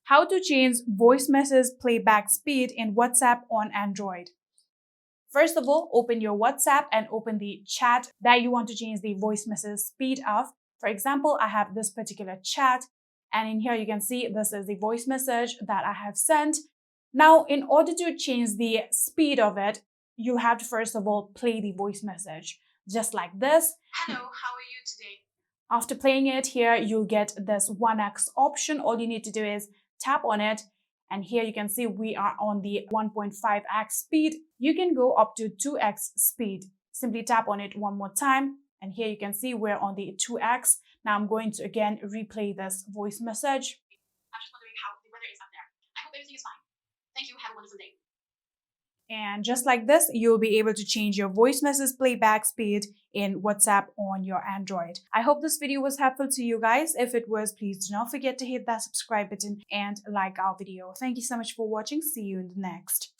How to change voice message playback speed in WhatsApp on Android. First of all, open your WhatsApp and open the chat that you want to change the voice message speed of. For example, I have this particular chat, and in here you can see this is the voice message that I have sent. Now, in order to change the speed of it, you have to first of all play the voice message just like this. Hello, how are you today? After playing it here, you'll get this 1x option. All you need to do is tap on it. And here you can see we are on the 1.5x speed. You can go up to 2x speed. Simply tap on it one more time. And here you can see we're on the 2x. Now I'm going to again replay this voice message. I'm just wondering how the weather is up there. I hope everything is fine. Thank you. Have a wonderful day. And just like this, you'll be able to change your voice message playback speed in WhatsApp on your Android. I hope this video was helpful to you guys. If it was, please do not forget to hit that subscribe button and like our video. Thank you so much for watching. See you in the next.